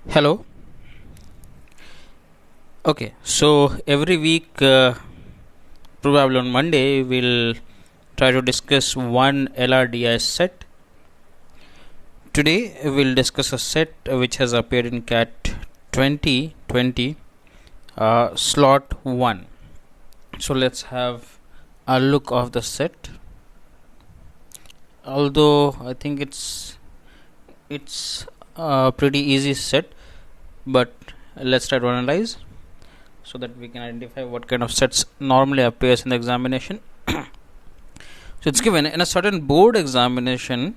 Hello. Okay, so every week, probably on Monday, we'll try to discuss one LRDI set. Today, we'll discuss a set which has appeared in CAT 2020, slot 1. So let's have a look of the set. Although I think it's a pretty easy set, but let's try to analyze so that we can identify what kind of sets normally appears in the examination. So it's given in a certain board examination,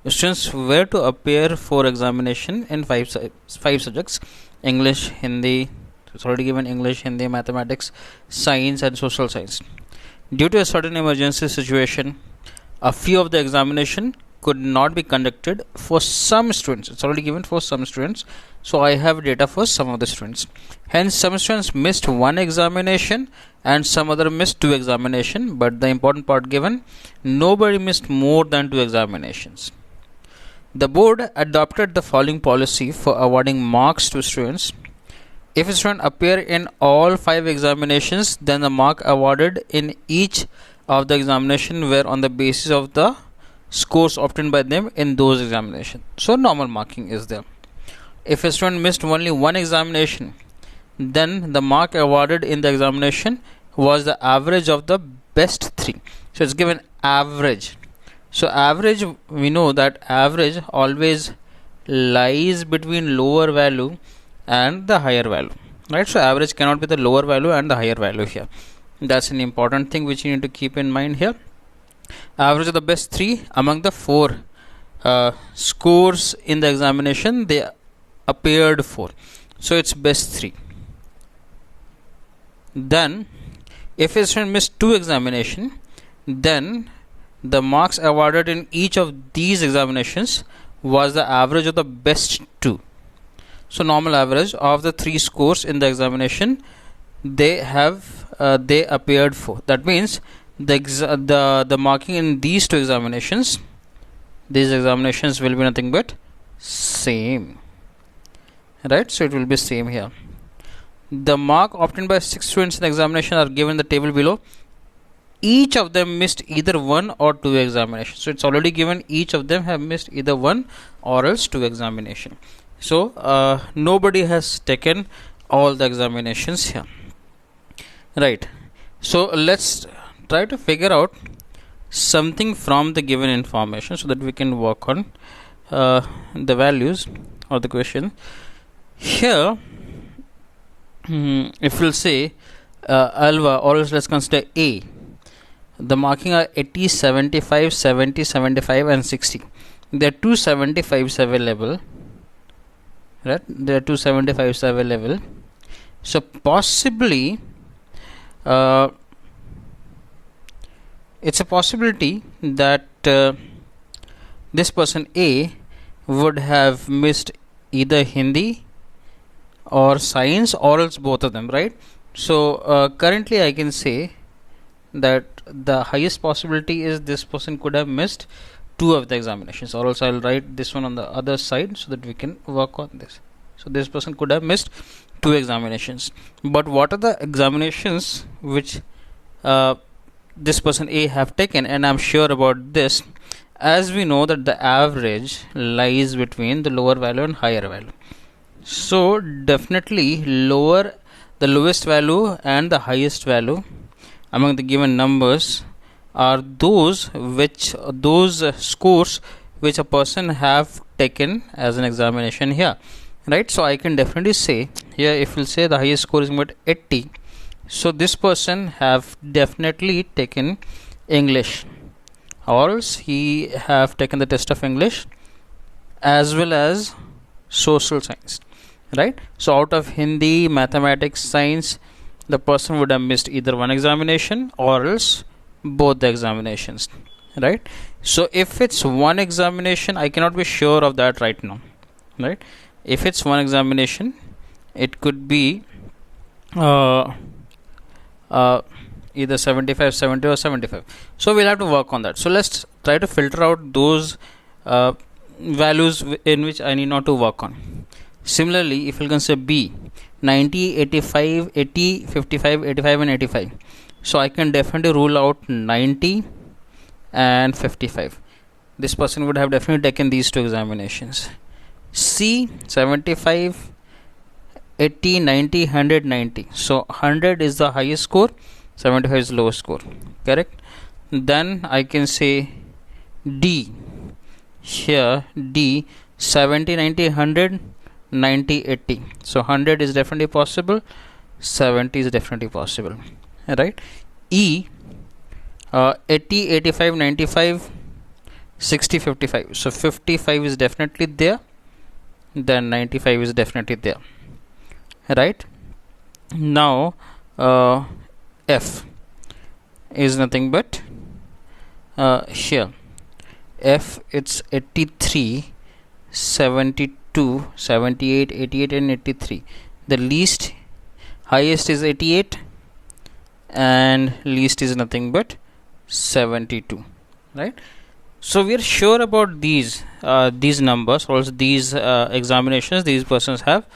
students were to appear for examination in five subjects: English, Hindi. It's already given English, Hindi, mathematics, science, and social science. Due to a certain emergency situation, a few of the examination could not be conducted for some students. It's already given for some students, so I have data for some of the students. Hence, some students missed one examination and some other missed two examination, but the important part given, nobody missed more than two examinations. The board adopted the following policy for awarding marks to students. If a student appear in all 5 examinations, then the mark awarded in each of the examination were on the basis of the scores obtained by them in those examinations. So normal marking is there. If a student missed only one examination, then the mark awarded in the examination was the average of the best 3. So it's given average. So average, we know that average always lies between lower value and the higher value, right? So average cannot be the lower value and the higher value here. That's an important thing which you need to keep in mind here. Average of the best 3 among the 4 scores in the examination, they appeared 4. So it's best 3. Then if a student missed 2 examination, then the marks awarded in each of these examinations was the average of the best 2. So normal average of the 3 scores in the examination, they appeared 4. That means the marking in these 2 examinations, these examinations will be nothing but same, right? So it will be same here. The mark obtained by 6 students in the examination are given in the table below. Each of them missed either 1 or 2 examinations. So it's already given each of them have missed either 1 or else 2 examination. So nobody has taken all the examinations here, right? So let's try to figure out something from the given information so that we can work on the values or the question. Here, if we'll say alpha, or else let's consider A, the marking are 80, 75, 70, 75 and 60. There are 2 75s available, right? There are 2 75s available. So possibly it's a possibility that this person A would have missed either Hindi or science or else both of them, right? So currently I can say that the highest possibility is this person could have missed 2 of the examinations, or else I'll write this one on the other side so that we can work on this. So this person could have missed 2 examinations. But what are the examinations which this person A have taken? And I'm sure about this, as we know that the average lies between the lower value and higher value. So definitely the lowest value and the highest value among the given numbers are those scores which a person have taken as an examination here, right? So I can definitely say here, if we'll say the highest score is about 80, so this person have definitely taken English, or else he have taken the test of English as well as social science, right? So out of Hindi, mathematics, science, the person would have missed either one examination or else both the examinations, right? So if it's one examination, I cannot be sure of that right now, right? If it's one examination, it could be either 75, 70 or 75. So we'll have to work on that. So let's try to filter out those values in which I need not to work on. Similarly, if you can say B, 90, 85, 80, 55, 85 and 85. So I can definitely rule out 90 and 55. This person would have definitely taken these two examinations. C, 75, 80, 90, 100, 90. So 100 is the highest score, 75 is the lowest score. Correct? Then I can say D. Here D, 70, 90, 100, 90, 80. So 100 is definitely possible, 70 is definitely possible. Right? E, 80, 85, 95, 60, 55. So 55 is definitely there, then 95 is definitely there. Right? Now F is nothing but here F, it's 83, 72, 78, 88 and 83. The least, highest is 88 and least is nothing but 72. Right? So we are sure about these numbers, also these examinations these persons have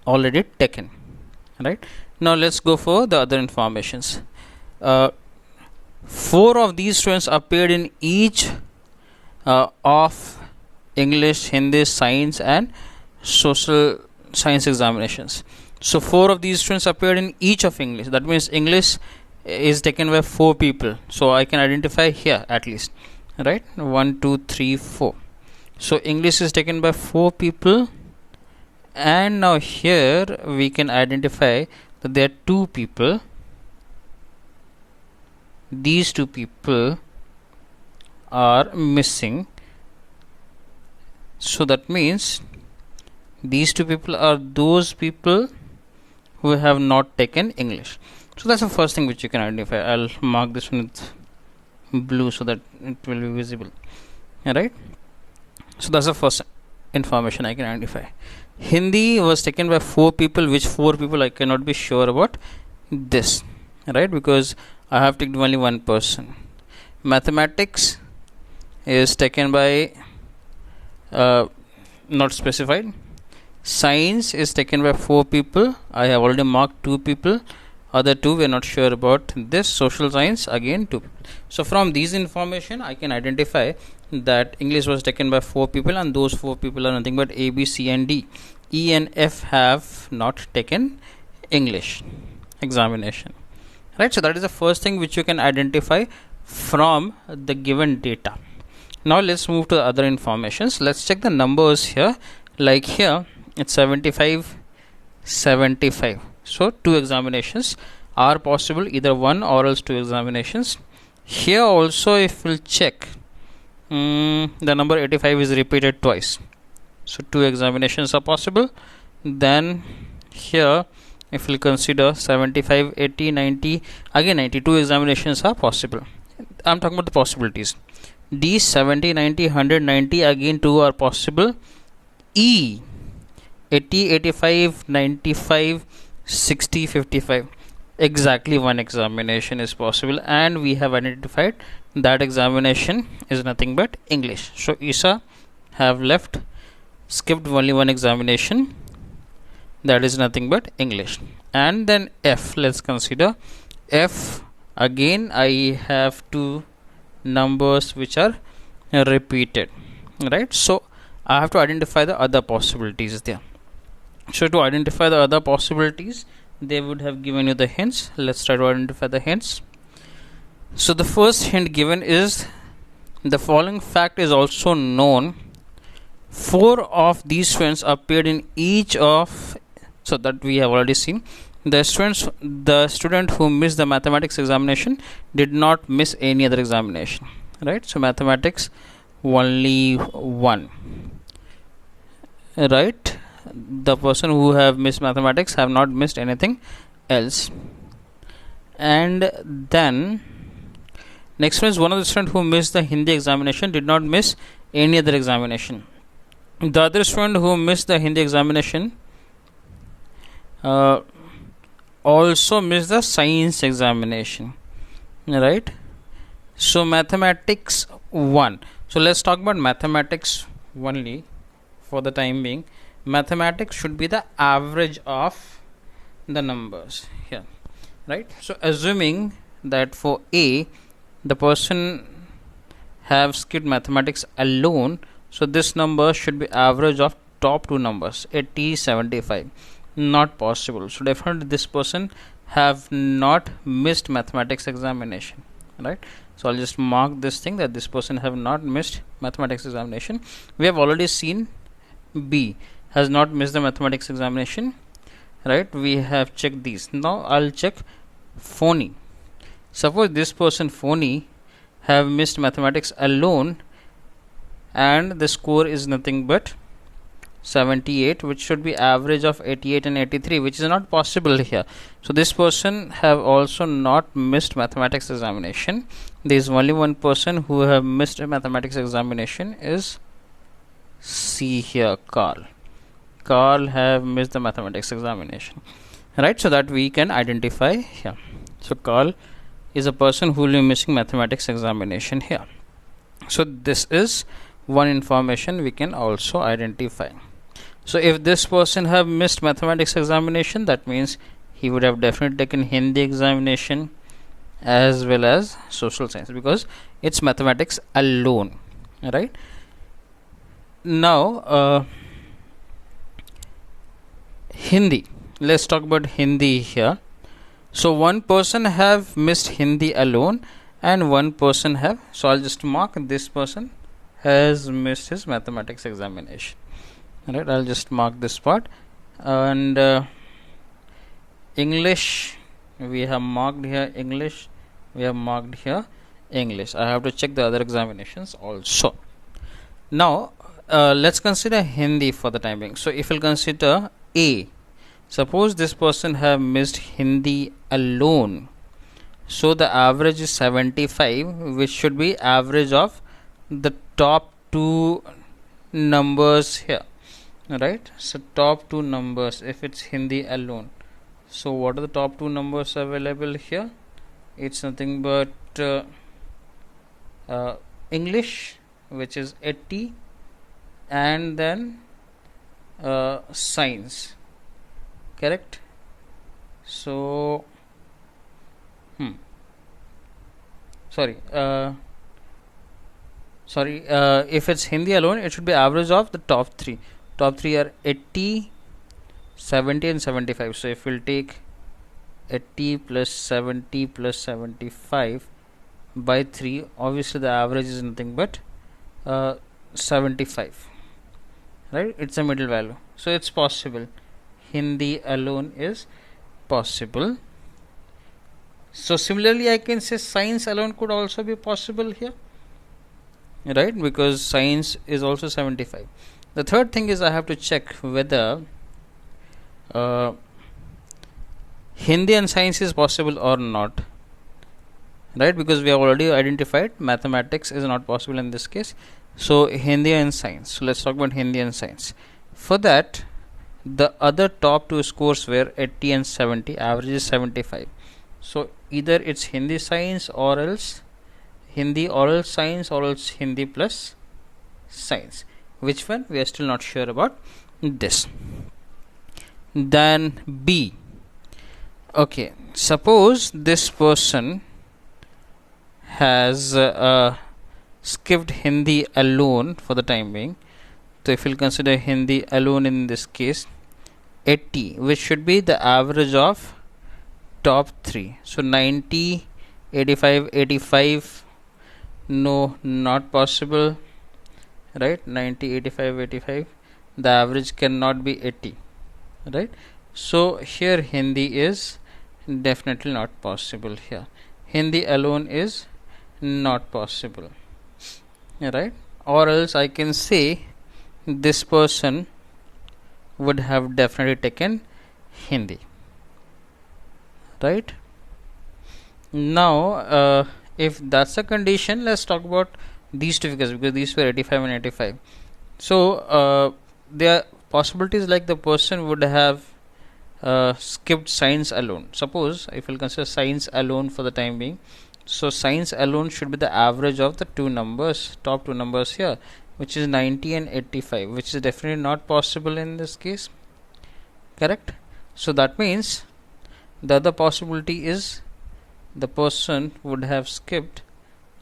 already taken. Right? Now let's go for the other informations. 4 of these students appeared in each of English, Hindi, Science and Social Science examinations. So 4 of these students appeared in each of English. That means English is taken by 4 people. So I can identify here at least. Right? 1, 2, 3, 4. So English is taken by 4 people. And now here we can identify that there are 2 people. These 2 people are missing. So that means these 2 people are those people who have not taken English. So that's the first thing which you can identify. I'll mark this one with blue so that it will be visible. Alright. So that's the first information I can identify. Hindi was taken by 4 people. Which 4 people I cannot be sure about this. Right? Because I have taken only one person. Mathematics is taken by not specified. Science is taken by 4 people. I have already marked 2 people. Other 2 we are not sure about this. Social science again 2 people. So from these information I can identify that English was taken by 4 people and those 4 people are nothing but A, B, C and D. E and F have not taken English examination. Right? So that is the first thing which you can identify from the given data. Now let's move to the other informations. Let's check the numbers here. Like here it's 75, 75. So 2 examinations are possible, either 1 or else 2 examinations. Here also if we'll check, the number 85 is repeated twice. So 2 examinations are possible. Then here if we'll consider 75, 80, 90, again 92 examinations are possible. I'm talking about the possibilities. D, 70, 90, 100, 90, again 2 are possible. E, 80, 85, 95, 60, 55. Exactly 1 examination is possible and we have identified that examination is nothing but English. So Isa have skipped only 1 examination, that is nothing but English. And then F, let's consider F. Again I have 2 numbers which are repeated. Right? So I have to identify the other possibilities there. So to identify the other possibilities, they would have given you the hints. Let's try to identify the hints. So the first hint given is the following fact is also known. 4 of these students appeared in each of, so that we have already seen. The student who missed the mathematics examination did not miss any other examination. Right? So mathematics only 1. Right? The person who have missed mathematics have not missed anything else. And then next one is one of the students who missed the Hindi examination did not miss any other examination. The other student who missed the Hindi examination also missed the science examination. Right? So mathematics 1. So let's talk about mathematics only for the time being. mathematics should be the average of the numbers here, right? So assuming that for A the person have skipped mathematics alone, so this number should be average of top two numbers 80, 75. Not possible. So definitely this person have not missed mathematics examination, right? So I'll just mark this thing that this person have not missed mathematics examination. We have already seen B has not missed the mathematics examination, right? We have checked these. Now I'll check phony. Suppose this person phony have missed mathematics alone and the score is nothing but 78, which should be average of 88 and 83, which is not possible here. So this person have also not missed mathematics examination. There is only one person who have missed a mathematics examination is C here, Carl. Carl have missed the mathematics examination, right? So that we can identify here. So Carl is a person who will be missing mathematics examination here. So this is one information we can also identify. So if this person have missed mathematics examination, that means he would have definitely taken Hindi examination as well as social science, because it's mathematics alone, right? Now Hindi, let's talk about Hindi here. So one person have missed Hindi alone and one person have, so I'll just mark this person has missed his mathematics examination, right? I'll just mark this part. And English, we have marked here English, we have marked here English. I have to check the other examinations also. Now let's consider Hindi for the time being. So if we'll consider A, suppose this person have missed Hindi alone, so the average is 75, which should be average of the top two numbers here, right? So top two numbers if it's Hindi alone. So what are the top two numbers available here? It's nothing but English, which is 80, and then science, correct? So if it's Hindi alone, it should be average of the top three. Top three are 80, 70 and 75. So if we'll take 80 plus 70 plus 75 by 3, obviously the average is nothing but 75, right? It's a middle value, so it's possible. Hindi alone is possible. So similarly I can say science alone could also be possible here, right? Because science is also 75. The third thing is I have to check whether Hindi and science is possible or not, right? Because we have already identified mathematics is not possible in this case. So Hindi and science. So let's talk about Hindi and science. For that, the other top two scores were 80 and 70, average is 75. So either it's Hindi science or else Hindi or else science or else Hindi plus science. Which one? We are still not sure about this. Then B. Okay, suppose this person has skipped Hindi alone for the time being. So if we'll consider Hindi alone in this case, 80, which should be the average of top three. So 90, 85, 85, no, not possible, right? 90, 85, 85, the average cannot be 80, right? So here Hindi is definitely not possible here. Hindi alone is not possible, right? Or else I can say this person would have definitely taken Hindi, right? Now if that's a condition, let's talk about these two figures, because these were 85 and 85. So there are possibilities like the person would have skipped science alone. Suppose if we'll consider science alone for the time being, so science alone should be the average of the two numbers, top two numbers here, which is 90 and 85, which is definitely not possible in this case. Correct? So that means the other possibility is the person would have skipped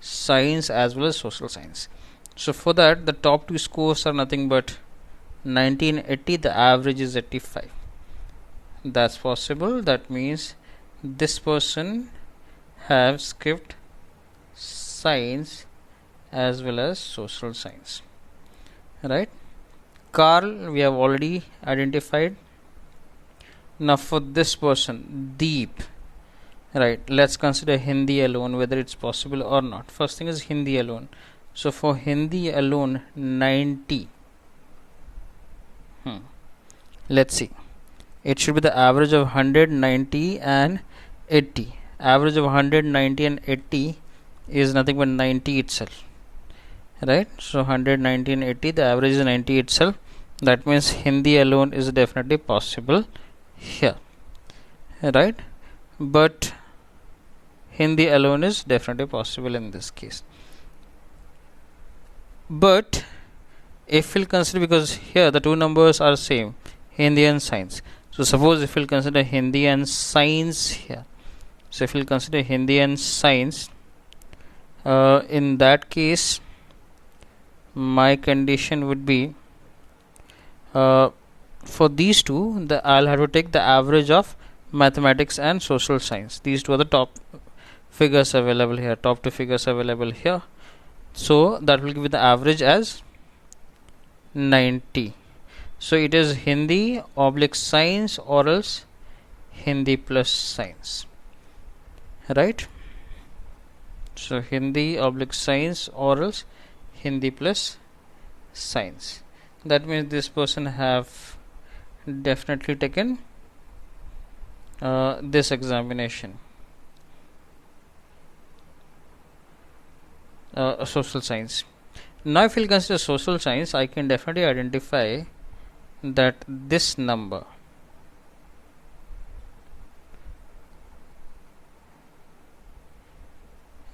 science as well as social science. So for that, the top two scores are nothing but 90 and 80. The average is 85. That's possible. That means this person have skipped science as well as social science. Right? Carl, we have already identified. Now for this person, Deep. Right, let's consider Hindi alone, whether it's possible or not. First thing is Hindi alone. So for Hindi alone, 90. Let's see. It should be the average of 100, 90 and 80. Average of 100, 90 and 80 is nothing but 90 itself. Right, so 100, 90 and 80, the average is 90 itself. That means Hindi alone is definitely possible here. Right, but Hindi alone is definitely possible in this case. But if we'll consider, because here the two numbers are same, Hindi and science. So suppose if we'll consider Hindi and science here. So if we'll consider Hindi and science, in that case, my condition would be for these two, I'll have to take the average of mathematics and social science. These two are the top figures available here, top two figures available here. So that will give you the average as 90. So it is Hindi oblique science or else Hindi plus science. Right? So Hindi oblique science or else Hindi plus science. That means this person have definitely taken this examination. Social science. Now if we'll consider social science, I can definitely identify that this number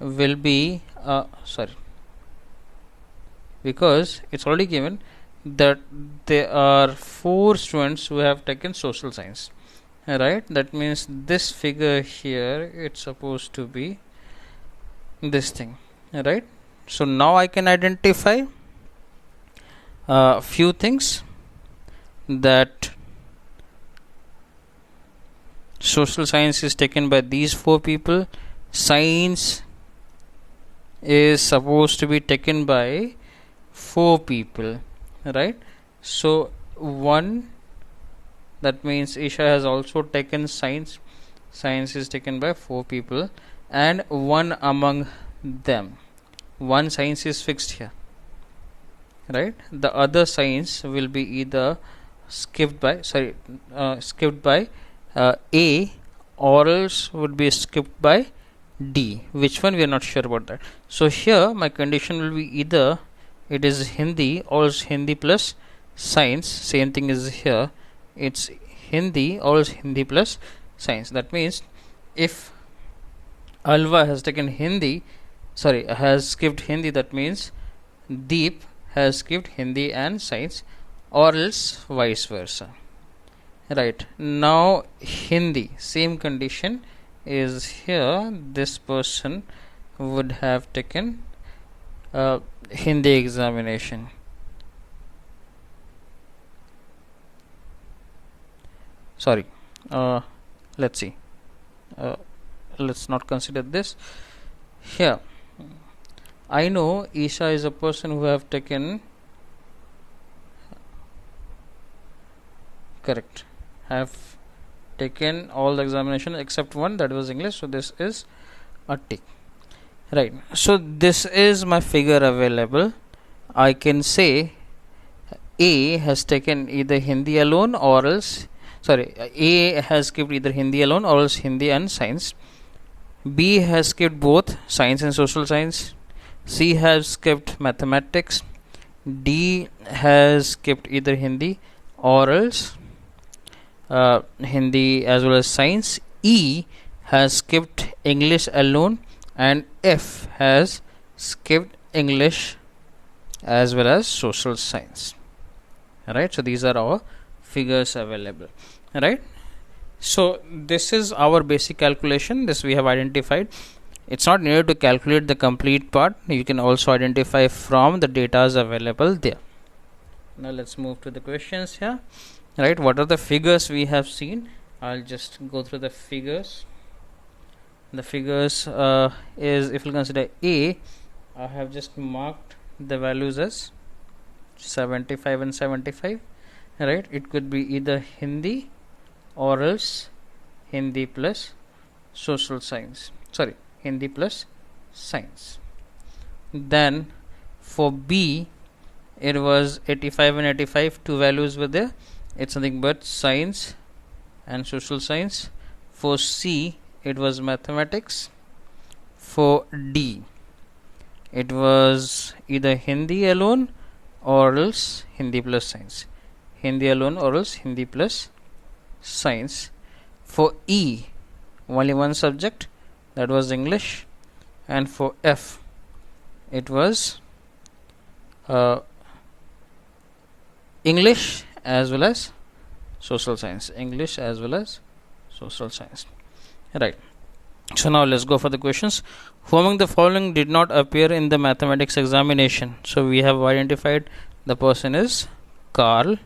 will be because it's already given that there are 4 students who have taken social science. Right, that means this figure here, it's supposed to be this thing. Right, so now I can identify a few things, that social science is taken by these 4 people, science is supposed to be taken by 4 people. Right, so 1, that means Isha has also taken science. Science is taken by 4 people, and 1 among them, 1 science is fixed here. Right, the other science will be either skipped by A, or else would be skipped by D. Which one, we are not sure about that. So here my condition will be either it is Hindi or else Hindi plus science. Same thing is here, it's Hindi or else Hindi plus science. That means if Alva has taken Hindi, has skipped Hindi, that means Deep has skipped Hindi and science, or else vice versa. Right, now Hindi, same condition is here. This person would have taken Hindi examination. Let's see, let's not consider this here. I know Isha is a person who have taken have taken all the examination except one, that was English, so this is a tick. Right, so this is my figure available. I can say A has taken either Hindi alone or else A has skipped either Hindi alone or else Hindi and science. B has skipped both science and social science. C has skipped mathematics. D has skipped either Hindi or else Hindi as well as science. E has skipped English alone, and F has skipped English as well as social science. Right, so these are our figures available. Right, so this is our basic calculation. This we have identified. It's not needed to calculate the complete part. You can also identify from the data available there. Now let's move to the questions here. Right, what are the figures we have seen? I'll just go through the figures. The figures is, if you consider A, I have just marked the values as 75 and 75. Right, it could be either Hindi or else Hindi plus social science. Sorry, Hindi plus science. Then for B, it was 85 and 85. Two values were there. It's nothing but science and social science. For C, it was mathematics. For D, it was either Hindi alone or else Hindi plus science. Hindi alone or else Hindi plus science. For E, only one subject, that was English. And for F, it was English as well as social science. English as well as social science. Right. So now let's go for the questions. Who among the following did not appear in the mathematics examination? So we have identified the person is Carl.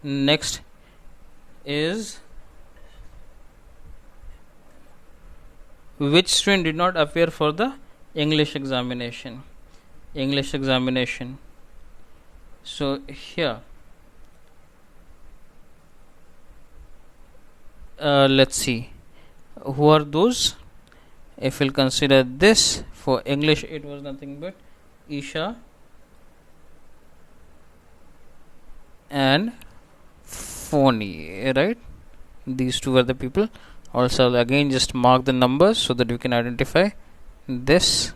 Next is, which student did not appear for the English examination? English examination. So here, let's see who are those. If we'll consider this, for English it was nothing but Isha and Phony, right? These two are the people. Also again just mark the numbers so that you can identify this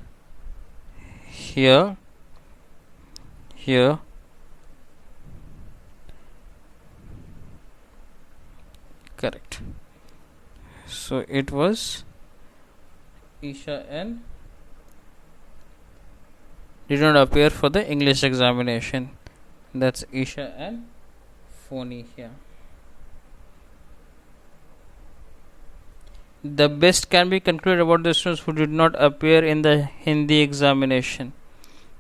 here, here, correct. So it was Isha and did not appear for the English examination. That's Isha and Phony here. The best can be concluded about the students who did not appear in the Hindi examination.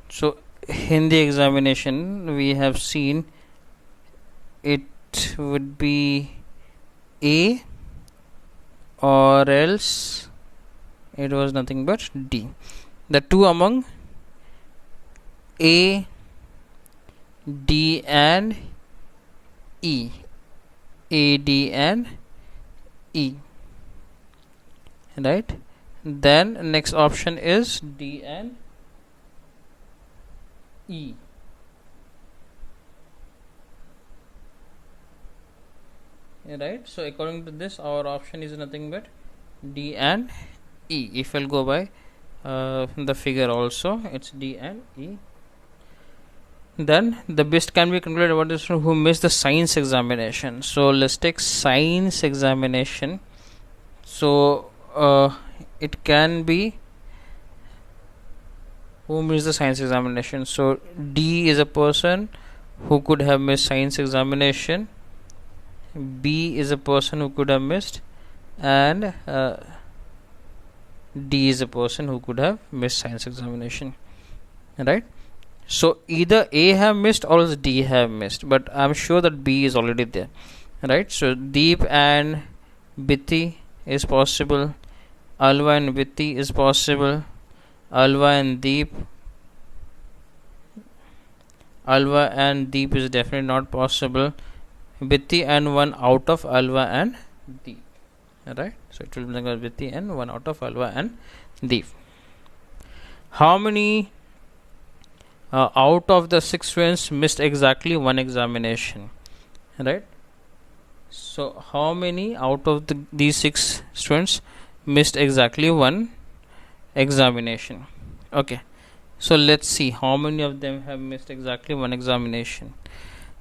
So Hindi examination, we have seen it would be A or else it was nothing but D. The two among A, D and E. A, D and E. Right, then next option is D and E. Right, so according to this, our option is nothing but D and E. If I'll go by the figure also, it's D and E. Then the best can be concluded about this who missed the science examination. So let's take science examination. So it can be who missed the science examination. So D is a person who could have missed science examination. B is a person who could have missed, and D is a person who could have missed science examination. Right. So either A have missed or D have missed, but I'm sure that B is already there. Right. So Deep and Biti is possible. Alva and Biti is possible. Alva and Deep. Alva and Deep is definitely not possible. Biti and one out of Alva and Deep. Right? So it will be like Biti and one out of Alva and Deep. How many out of the 6 students missed exactly one examination? Right? So how many out of these 6 students missed exactly one examination? Okay, so let's see how many of them have missed exactly one examination.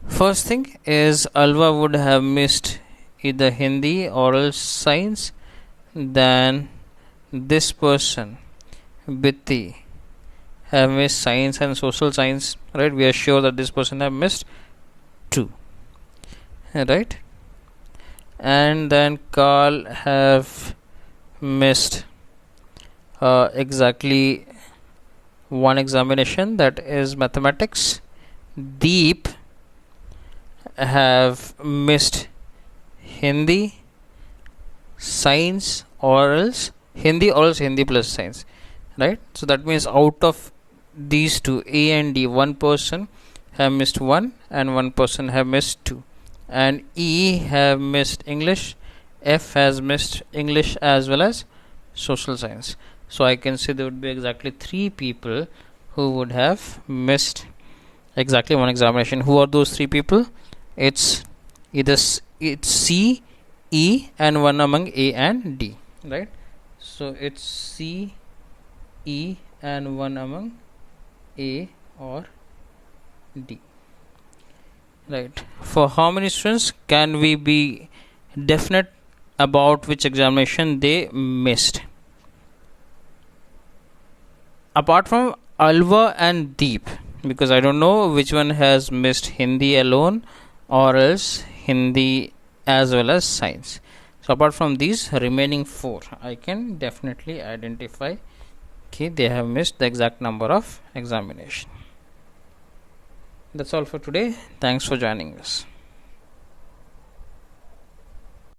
First thing is Alva would have missed either Hindi or else science. Then this person Biti have missed science and social science, right? We are sure that this person have missed 2, right? And then Carl have missed exactly 1 examination, that is mathematics. Deep have missed Hindi, science, or else Hindi plus science, right? So that means out of these two, A and D, one person have missed 1 and one person have missed 2, and E have missed English, F has missed English as well as social science. So I can say there would be exactly 3 people who would have missed exactly 1 examination. Who are those 3 people? It's either it's C, E, and one among A and D, right? So it's C, E, and one among A or D, right? For how many students can we be definite about which examination they missed? Apart from Alva and Deep, because I don't know which one has missed Hindi alone or else Hindi as well as science. So apart from these remaining 4, I can definitely identify they have missed the exact number of examination. That's all for today. Thanks for joining us.